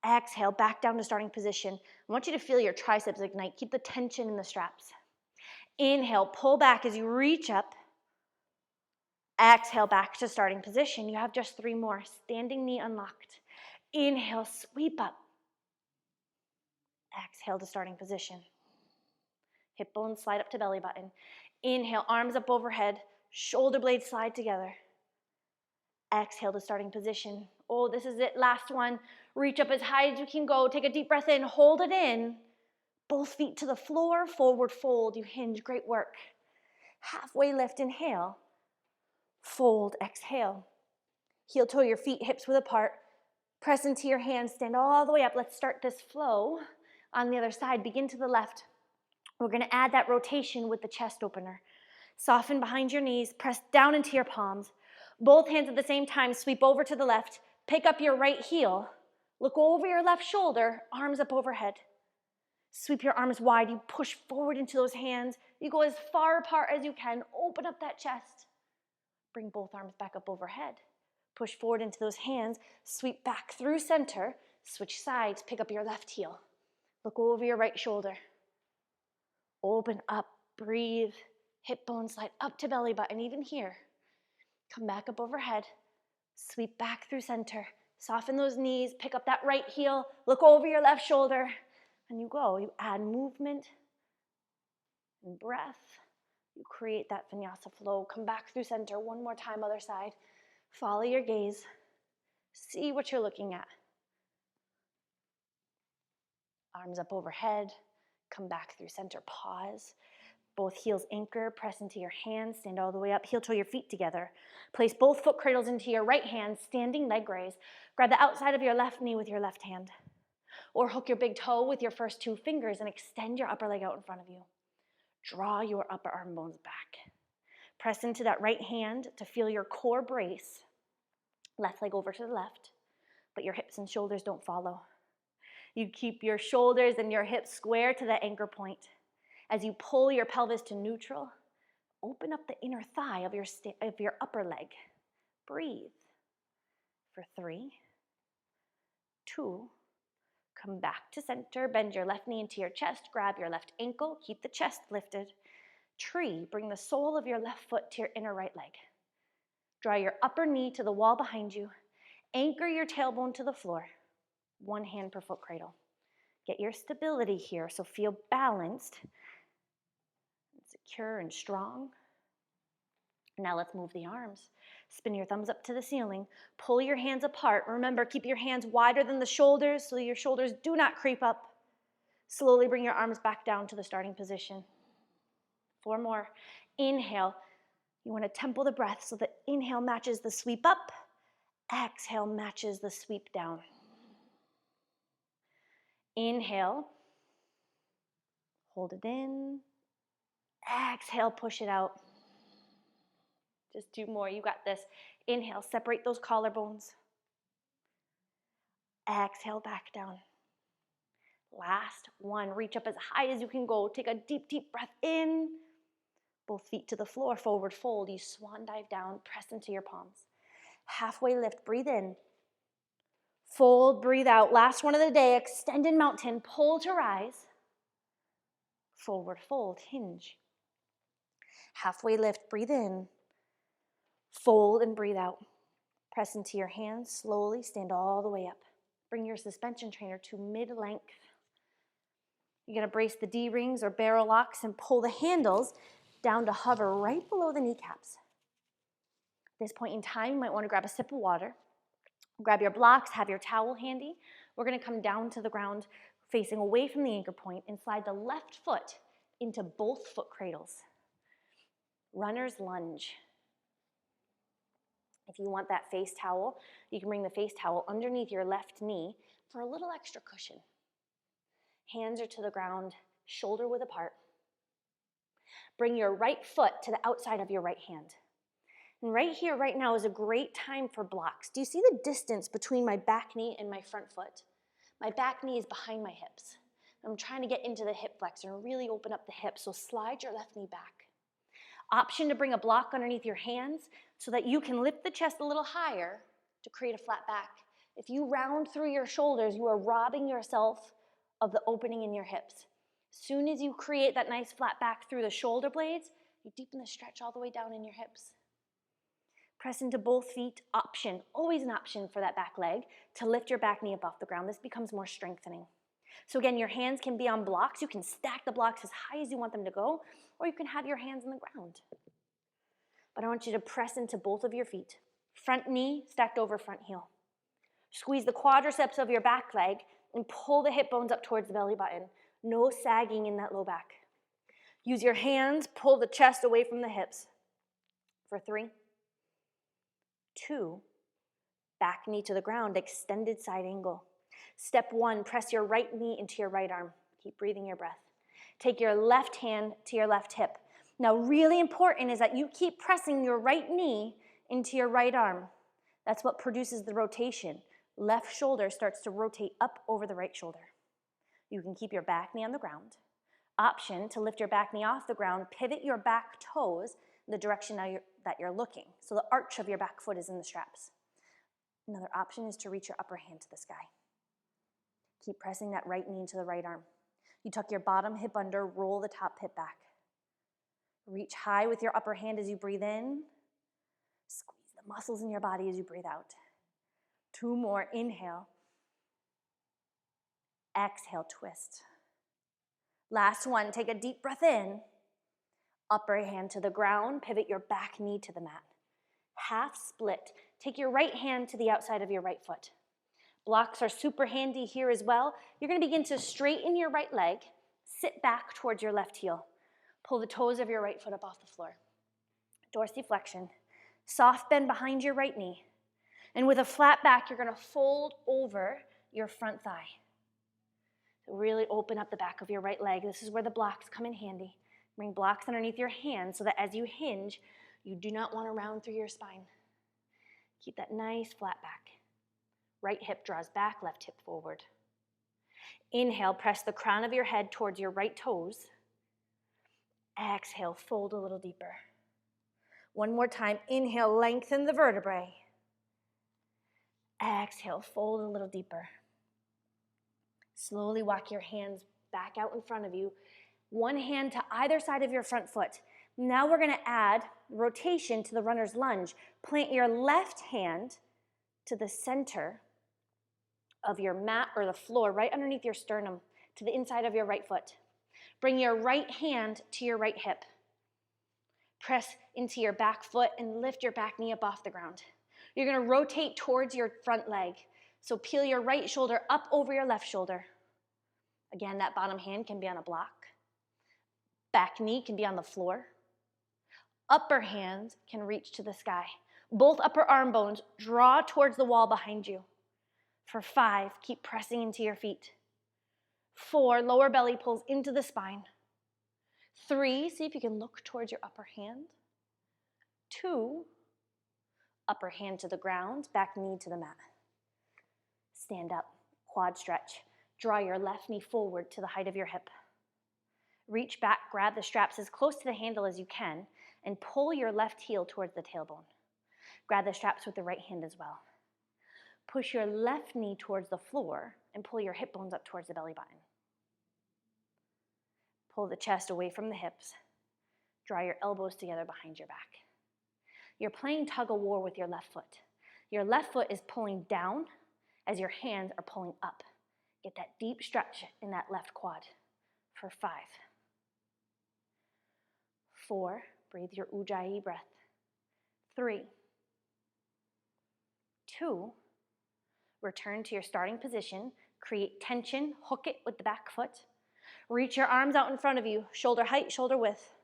Exhale, back down to starting position. I want you to feel your triceps ignite. Keep the tension in the straps. Inhale, pull back as you reach up. Exhale, back to starting position. You have just 3 more. Standing knee unlocked. Inhale, sweep up. Exhale to starting position. Hip bones slide up to belly button. Inhale, arms up overhead. Shoulder blades slide together. Exhale to starting position. Oh, this is it. Last one. Reach up as high as you can go. Take a deep breath in. Hold it in. Both feet to the floor. Forward fold. You hinge. Great work. Halfway lift. Inhale. Fold. Exhale. Heel toe your feet, hips width apart. Press into your hands. Stand all the way up. Let's start this flow on the other side. Begin to the left. We're going to add that rotation with the chest opener. Soften behind your knees. Press down into your palms. Both hands at the same time, sweep over to the left. Pick up your right heel. Look over your left shoulder, arms up overhead. Sweep your arms wide. You push forward into those hands. You go as far apart as you can. Open up that chest. Bring both arms back up overhead. Push forward into those hands. Sweep back through center. Switch sides. Pick up your left heel. Look over your right shoulder. Open up. Breathe. Hip bones slide up to belly button, even here. Come back up overhead. Sweep back through center. Soften those knees. Pick up that right heel. Look over your left shoulder. And you go. You add movement and breath. You create that vinyasa flow. Come back through center. One more time, other side. Follow your gaze. See what you're looking at. Arms up overhead. Come back through center. Pause. Both heels anchor, press into your hands, stand all the way up, heel toe your feet together. Place both foot cradles into your right hand, standing leg raise. Grab the outside of your left knee with your left hand. Or hook your big toe with your first 2 fingers and extend your upper leg out in front of you. Draw your upper arm bones back. Press into that right hand to feel your core brace. Left leg over to the left, but your hips and shoulders don't follow. You keep your shoulders and your hips square to the anchor point. As you pull your pelvis to neutral, open up the inner thigh of your upper leg. Breathe. For 3, 2, come back to center. Bend your left knee into your chest. Grab your left ankle. Keep the chest lifted. Tree. Bring the sole of your left foot to your inner right leg. Draw your upper knee to the wall behind you. Anchor your tailbone to the floor. 1 hand per foot cradle. Get your stability here, so feel balanced, secure and strong. Now let's move the arms. Spin your thumbs up to the ceiling. Pull your hands apart. Remember, keep your hands wider than the shoulders so your shoulders do not creep up. Slowly bring your arms back down to the starting position. 4 more. Inhale. You want to tempo the breath so that inhale matches the sweep up. Exhale matches the sweep down. Inhale. Hold it in. Exhale, push it out. Just 2 more. You got this. Inhale, separate those collarbones. Exhale, back down. Last 1. Reach up as high as you can go. Take a deep, deep breath in. Both feet to the floor, forward fold. You swan dive down, press into your palms. Halfway lift, breathe in. Fold, breathe out. Last one of the day, extended mountain, pull to rise. Forward fold, hinge. Halfway lift, breathe in. Fold and breathe out. Press into your hands, slowly stand all the way up. Bring your suspension trainer to mid-length. You're going to brace the D-rings or barrel locks and pull the handles down to hover right below the kneecaps. At this point in time, you might want to grab a sip of water. Grab your blocks, have your towel handy. We're going to come down to the ground facing away from the anchor point and slide the left foot into both foot cradles. Runner's lunge. If you want that face towel, you can bring the face towel underneath your left knee for a little extra cushion. Hands are to the ground, shoulder width apart. Bring your right foot to the outside of your right hand. And right here, right now, is a great time for blocks. Do you see the distance between my back knee and my front foot? My back knee is behind my hips. I'm trying to get into the hip flexor and really open up the hips, so slide your left knee back. Option to bring a block underneath your hands so that you can lift the chest a little higher to create a flat back. If you round through your shoulders, you are robbing yourself of the opening in your hips. As soon as you create that nice flat back through the shoulder blades, you deepen the stretch all the way down in your hips. Press into both feet, option, always an option for that back leg, to lift your back knee up off the ground. This becomes more strengthening. So again, your hands can be on blocks. You can stack the blocks as high as you want them to go, or you can have your hands on the ground. But I want you to press into both of your feet. Front knee stacked over front heel. Squeeze the quadriceps of your back leg and pull the hip bones up towards the belly button. No sagging in that low back. Use your hands, pull the chest away from the hips. For 3, 2, back knee to the ground, extended side angle. Step 1, press your right knee into your right arm. Keep breathing your breath. Take your left hand to your left hip. Now, really important is that you keep pressing your right knee into your right arm. That's what produces the rotation. Left shoulder starts to rotate up over the right shoulder. You can keep your back knee on the ground. Option to lift your back knee off the ground, pivot your back toes in the direction that you're looking. So the arch of your back foot is in the straps. Another option is to reach your upper hand to the sky. Keep pressing that right knee into the right arm. You tuck your bottom hip under, roll the top hip back. Reach high with your upper hand as you breathe in. Squeeze the muscles in your body as you breathe out. 2 more, inhale. Exhale, twist. Last one, take a deep breath in. Upper hand to the ground, pivot your back knee to the mat. Half split. Take your right hand to the outside of your right foot. Blocks are super handy here as well. You're going to begin to straighten your right leg, sit back towards your left heel. Pull the toes of your right foot up off the floor. Dorsiflexion. Soft bend behind your right knee. And with a flat back, you're going to fold over your front thigh. So really open up the back of your right leg. This is where the blocks come in handy. Bring blocks underneath your hands so that as you hinge, you do not want to round through your spine. Keep that nice flat back. Right hip draws back, left hip forward. Inhale, press the crown of your head towards your right toes. Exhale, fold a little deeper. One more time. Inhale, lengthen the vertebrae. Exhale, fold a little deeper. Slowly walk your hands back out in front of you. One hand to either side of your front foot. Now we're going to add rotation to the runner's lunge. Plant your left hand to the center of your mat or the floor, right underneath your sternum, to the inside of your right foot. Bring your right hand to your right hip. Press into your back foot and lift your back knee up off the ground. You're going to rotate towards your front leg. So peel your right shoulder up over your left shoulder. Again, that bottom hand can be on a block. Back knee can be on the floor. Upper hand can reach to the sky. Both upper arm bones draw towards the wall behind you. For 5, keep pressing into your feet. 4, lower belly pulls into the spine. 3, see if you can look towards your upper hand. 2, upper hand to the ground, back knee to the mat. Stand up, quad stretch. Draw your left knee forward to the height of your hip. Reach back, grab the straps as close to the handle as you can, and pull your left heel towards the tailbone. Grab the straps with the right hand as well. Push your left knee towards the floor and pull your hip bones up towards the belly button. Pull the chest away from the hips. Draw your elbows together behind your back. You're playing tug of war with your left foot. Your left foot is pulling down as your hands are pulling up. Get that deep stretch in that left quad. For 5. 4, breathe your Ujjayi breath. 3, 2, return to your starting position. Create tension, hook it with the back foot. Reach your arms out in front of you, shoulder height, shoulder width.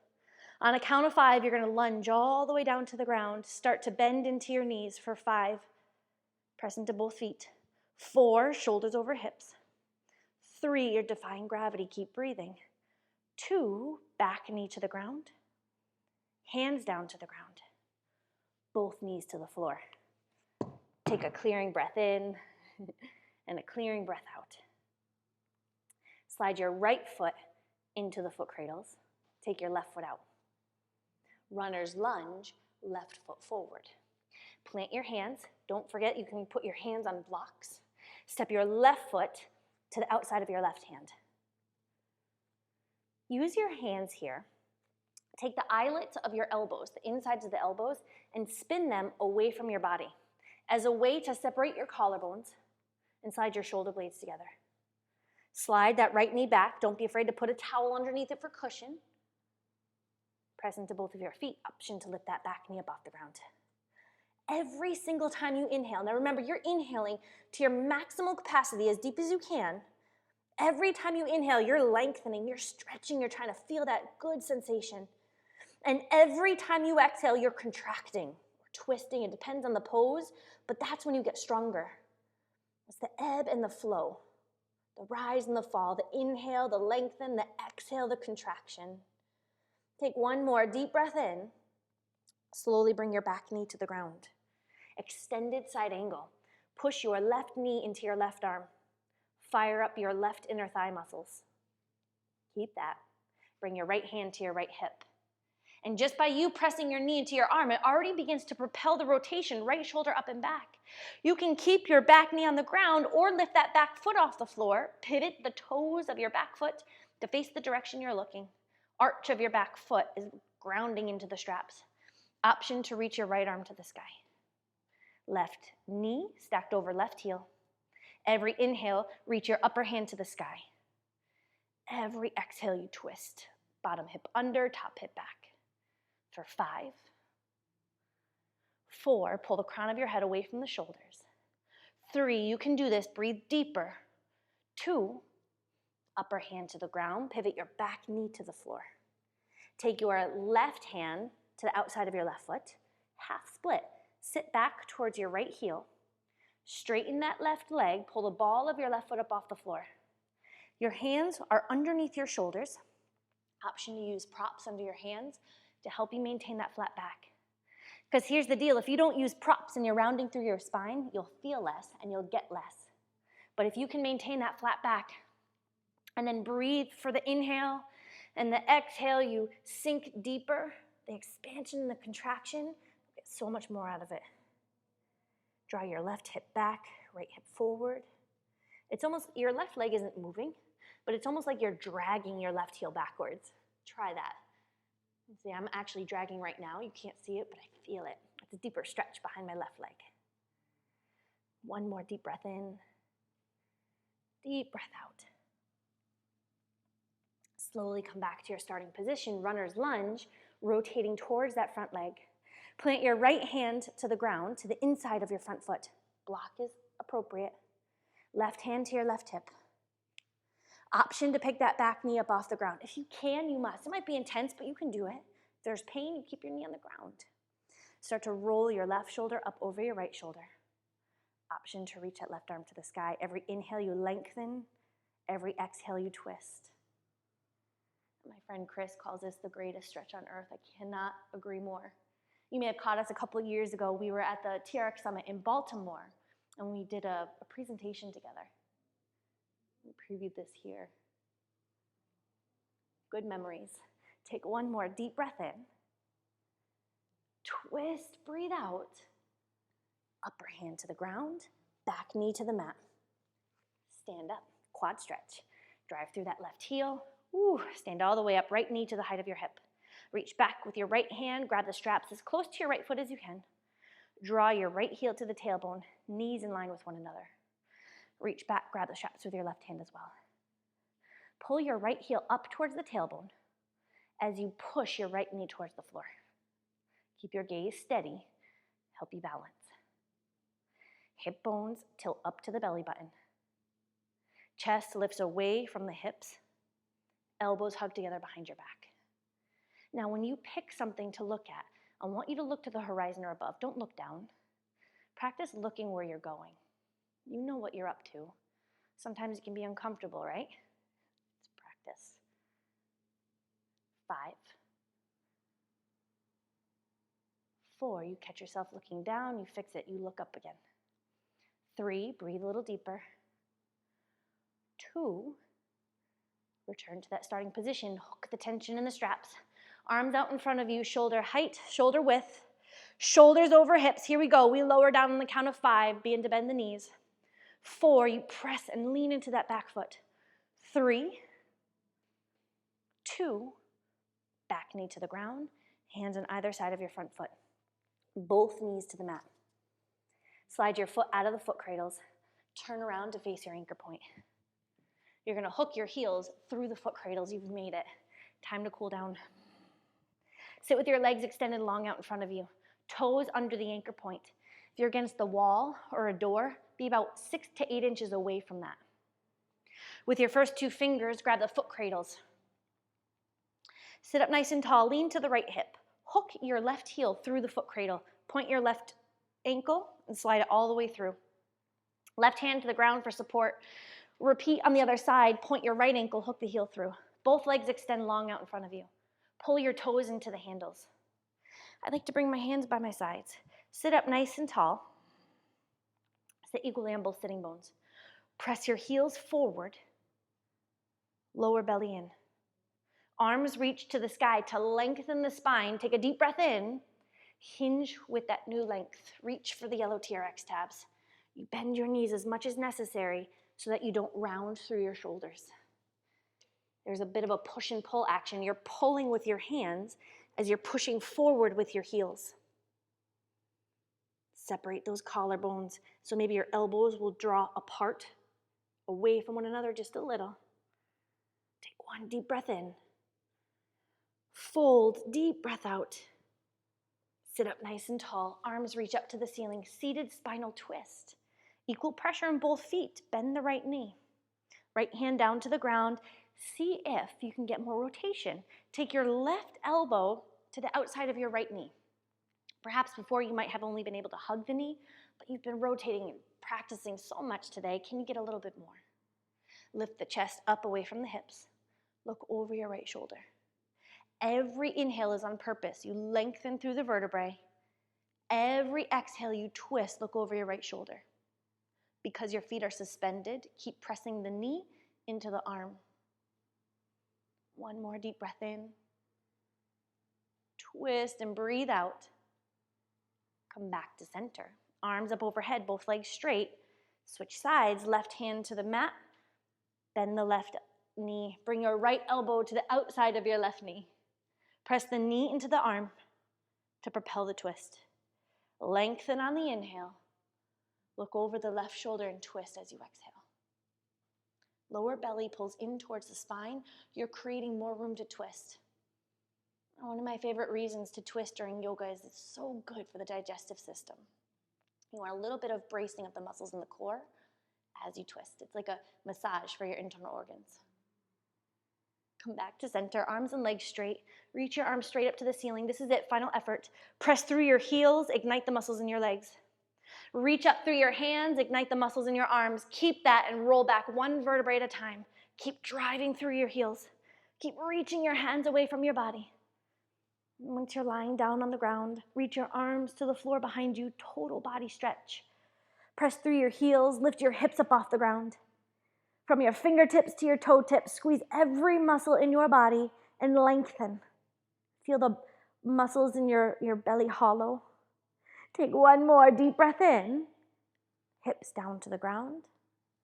On a count of 5, you're going to lunge all the way down to the ground. Start to bend into your knees for 5. Press into both feet. 4, shoulders over hips. 3, you're defying gravity. Keep breathing. 2, back knee to the ground. Hands down to the ground. Both knees to the floor. Take a clearing breath in and a clearing breath out. Slide your right foot into the foot cradles. Take your left foot out. Runner's lunge, left foot forward. Plant your hands. Don't forget, you can put your hands on blocks. Step your left foot to the outside of your left hand. Use your hands here. Take the eyelets of your elbows, the insides of the elbows, and spin them away from your body as a way to separate your collarbones and slide your shoulder blades together. Slide that right knee back. Don't be afraid to put a towel underneath it for cushion. Press into both of your feet. Option to lift that back knee up off the ground. Every single time you inhale, now remember, you're inhaling to your maximal capacity as deep as you can. Every time you inhale, you're lengthening, you're stretching, you're trying to feel that good sensation. And every time you exhale, you're contracting or twisting. It depends on the pose, but that's when you get stronger. It's the ebb and the flow, the rise and the fall, the inhale, the lengthen, the exhale, the contraction. Take one more deep breath in. Slowly bring your back knee to the ground. Extended side angle. Push your left knee into your left arm. Fire up your left inner thigh muscles. Keep that. Bring your right hand to your right hip. And just by you pressing your knee into your arm, it already begins to propel the rotation, right shoulder up and back. You can keep your back knee on the ground or lift that back foot off the floor. Pivot the toes of your back foot to face the direction you're looking. Arch of your back foot is grounding into the straps. Option to reach your right arm to the sky. Left knee stacked over left heel. Every inhale, reach your upper hand to the sky. Every exhale, you twist. Bottom hip under, top hip back. For 5, 4, pull the crown of your head away from the shoulders. 3, you can do this, breathe deeper. 2, upper hand to the ground, pivot your back knee to the floor. Take your left hand to the outside of your left foot, half split. Sit back towards your right heel. Straighten that left leg, pull the ball of your left foot up off the floor. Your hands are underneath your shoulders. Option to use props under your hands to help you maintain that flat back. Because here's the deal, if you don't use props and you're rounding through your spine, you'll feel less and you'll get less. But if you can maintain that flat back and then breathe for the inhale and the exhale, you sink deeper, the expansion and the contraction, you get so much more out of it. Draw your left hip back, right hip forward. It's almost, your left leg isn't moving, but it's almost like you're dragging your left heel backwards. Try that. See, I'm actually dragging right now. You can't see it, but I feel it. It's a deeper stretch behind my left leg. One more deep breath in. Deep breath out. Slowly come back to your starting position, runner's lunge, rotating towards that front leg. Plant your right hand to the ground, to the inside of your front foot. Block is appropriate. Left hand to your left hip. Option to pick that back knee up off the ground. If you can, you must. It might be intense, but you can do it. If there's pain, you keep your knee on the ground. Start to roll your left shoulder up over your right shoulder. Option to reach that left arm to the sky. Every inhale, you lengthen. Every exhale, you twist. My friend Chris calls this the greatest stretch on earth. I cannot agree more. You may have caught us a couple of years ago. We were at the TRX Summit in Baltimore, and we did a presentation together. We previewed this here. Good memories. Take one more deep breath in. Twist, breathe out. Upper hand to the ground, back knee to the mat. Stand up, quad stretch. Drive through that left heel. Ooh, stand all the way up, right knee to the height of your hip. Reach back with your right hand, grab the straps as close to your right foot as you can. Draw your right heel to the tailbone, knees in line with one another. Reach back, grab the straps with your left hand as well. Pull your right heel up towards the tailbone as you push your right knee towards the floor. Keep your gaze steady, help you balance. Hip bones tilt up to the belly button. Chest lifts away from the hips. Elbows hug together behind your back. Now, when you pick something to look at, I want you to look to the horizon or above. Don't look down. Practice looking where you're going. You know what you're up to. Sometimes it can be uncomfortable, right? Let's practice. 5, 4, you catch yourself looking down, you fix it, you look up again. 3, breathe a little deeper. 2, return to that starting position, hook the tension in the straps. Arms out in front of you, shoulder height, shoulder width. Shoulders over hips. Here we go. We lower down on the count of 5. Begin to bend the knees. 4, you press and lean into that back foot. 3, 2, back knee to the ground, hands on either side of your front foot. Both knees to the mat. Slide your foot out of the foot cradles. Turn around to face your anchor point. You're going to hook your heels through the foot cradles. You've made it. Time to cool down. Sit with your legs extended long out in front of you. Toes under the anchor point. If you're against the wall or a door, be about 6 to 8 inches away from that. With your first 2 fingers, grab the foot cradles. Sit up nice and tall, lean to the right hip. Hook your left heel through the foot cradle. Point your left ankle and slide it all the way through. Left hand to the ground for support. Repeat on the other side, point your right ankle, hook the heel through. Both legs extend long out in front of you. Pull your toes into the handles. I like to bring my hands by my sides. Sit up nice and tall. Sit equally on both sitting bones. Press your heels forward. Lower belly in. Arms reach to the sky to lengthen the spine. Take a deep breath in. Hinge with that new length. Reach for the yellow TRX tabs. You bend your knees as much as necessary so that you don't round through your shoulders. There's a bit of a push and pull action. You're pulling with your hands as you're pushing forward with your heels. Separate those collarbones so maybe your elbows will draw apart, away from one another just a little. Take one deep breath in. Fold, deep breath out. Sit up nice and tall. Arms reach up to the ceiling. Seated spinal twist. Equal pressure on both feet. Bend the right knee. Right hand down to the ground. See if you can get more rotation. Take your left elbow to the outside of your right knee. Perhaps before you might have only been able to hug the knee, but you've been rotating and practicing so much today. Can you get a little bit more? Lift the chest up away from the hips. Look over your right shoulder. Every inhale is on purpose. You lengthen through the vertebrae. Every exhale, you twist, look over your right shoulder. Because your feet are suspended, keep pressing the knee into the arm. One more deep breath in. Twist and breathe out. Come back to center. Arms up overhead, both legs straight. Switch sides, left hand to the mat. Bend the left knee. Bring your right elbow to the outside of your left knee. Press the knee into the arm to propel the twist. Lengthen on the inhale. Look over the left shoulder and twist as you exhale. Lower belly pulls in towards the spine. You're creating more room to twist. One of my favorite reasons to twist during yoga is it's so good for the digestive system. You want a little bit of bracing of the muscles in the core as you twist. It's like a massage for your internal organs. Come back to center, arms and legs straight. Reach your arms straight up to the ceiling. This is it, final effort. Press through your heels, ignite the muscles in your legs. Reach up through your hands, ignite the muscles in your arms. Keep that and roll back one vertebrae at a time. Keep driving through your heels. Keep reaching your hands away from your body. Once you're lying down on the ground, reach your arms to the floor behind you, total body stretch. Press through your heels, lift your hips up off the ground. From your fingertips to your toe tips, squeeze every muscle in your body and lengthen. Feel the muscles in your belly hollow. Take one more deep breath in. Hips down to the ground.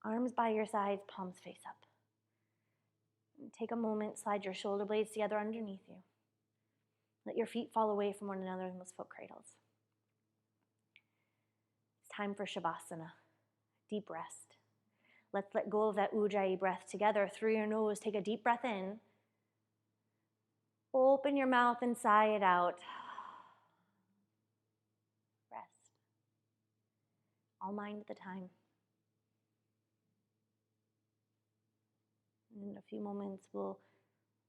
Arms by your sides, palms face up. And take a moment, slide your shoulder blades together underneath you. Let your feet fall away from one another in those foot cradles. It's time for Shavasana. Deep rest. Let's let go of that Ujjayi breath together through your nose. Take a deep breath in. Open your mouth and sigh it out. Rest. All mind at the time. In a few moments, we'll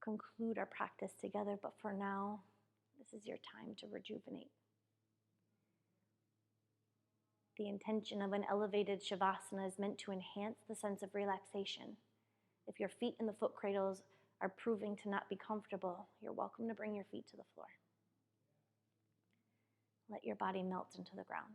conclude our practice together, but for now, this is your time to rejuvenate. The intention of an elevated Shavasana is meant to enhance the sense of relaxation. If your feet in the foot cradles are proving to not be comfortable, you're welcome to bring your feet to the floor. Let your body melt into the ground.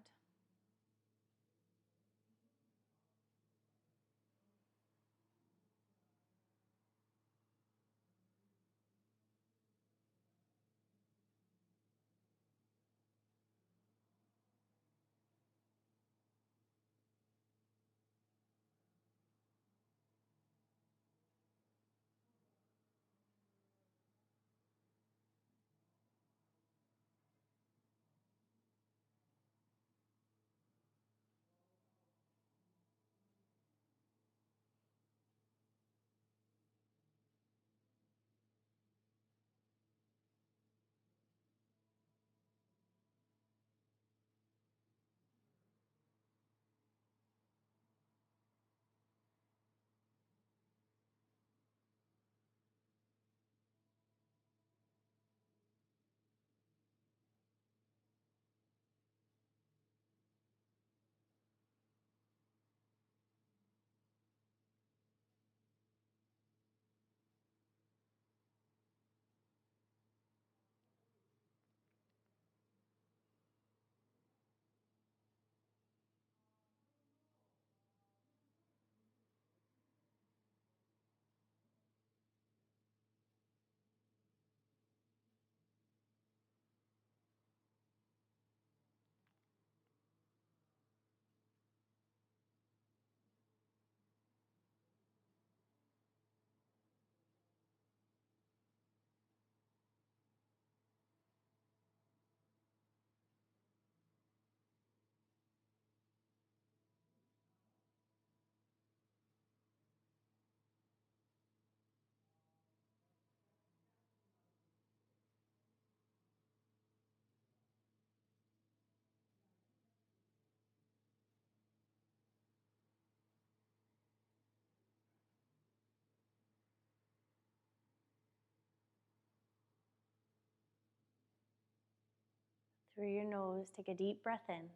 Through your nose, take a deep breath in.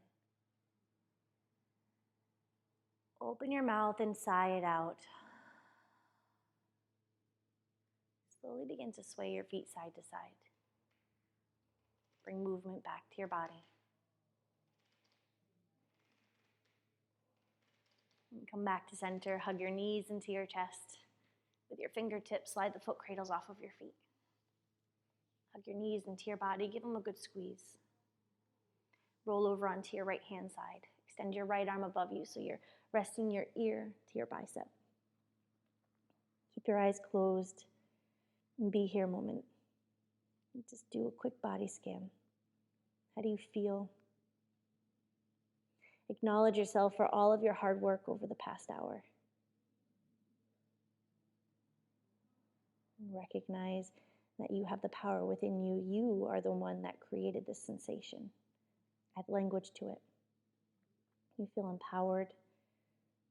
Open your mouth and sigh it out. Slowly begin to sway your feet side to side. Bring movement back to your body. And come back to center. Hug your knees into your chest. With your fingertips, slide the foot cradles off of your feet. Hug your knees into your body. Give them a good squeeze. Roll over onto your right hand side. Extend your right arm above you so you're resting your ear to your bicep. Keep your eyes closed and be here a moment. Just do a quick body scan. How do you feel? Acknowledge yourself for all of your hard work over the past hour. Recognize that you have the power within you. You are the one that created this sensation. Add language to it. You feel empowered.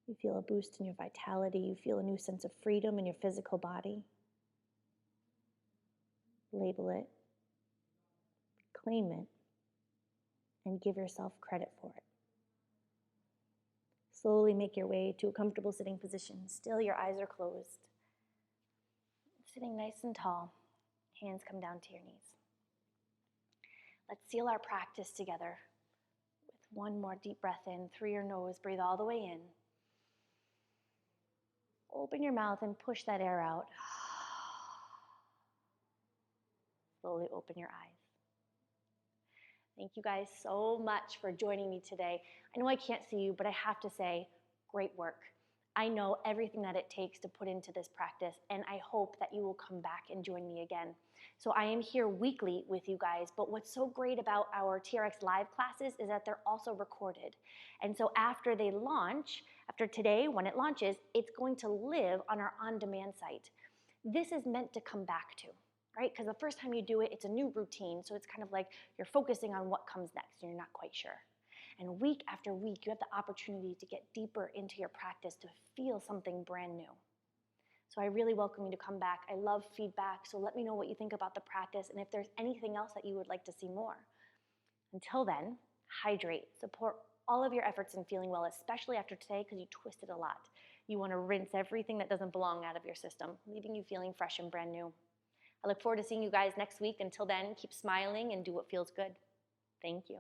You feel a boost in your vitality. You feel a new sense of freedom in your physical body. Label it, claim it, and give yourself credit for it. Slowly make your way to a comfortable sitting position. Still, your eyes are closed. Sitting nice and tall, hands come down to your knees. Let's seal our practice together with one more deep breath in through your nose. Breathe all the way in. Open your mouth and push that air out. Slowly open your eyes. Thank you guys so much for joining me today. I know I can't see you, but I have to say, great work. I know everything that it takes to put into this practice, and I hope that you will come back and join me again. So I am here weekly with you guys, but what's so great about our TRX live classes is that they're also recorded. And so after they launch, after today, when it launches, it's going to live on our on-demand site. This is meant to come back to, right? Because the first time you do it, it's a new routine, so it's kind of like you're focusing on what comes next, and you're not quite sure. And week after week, you have the opportunity to get deeper into your practice, to feel something brand new. So I really welcome you to come back. I love feedback, so let me know what you think about the practice and if there's anything else that you would like to see more. Until then, hydrate. Support all of your efforts in feeling well, especially after today because you twisted a lot. You want to rinse everything that doesn't belong out of your system, leaving you feeling fresh and brand new. I look forward to seeing you guys next week. Until then, keep smiling and do what feels good. Thank you.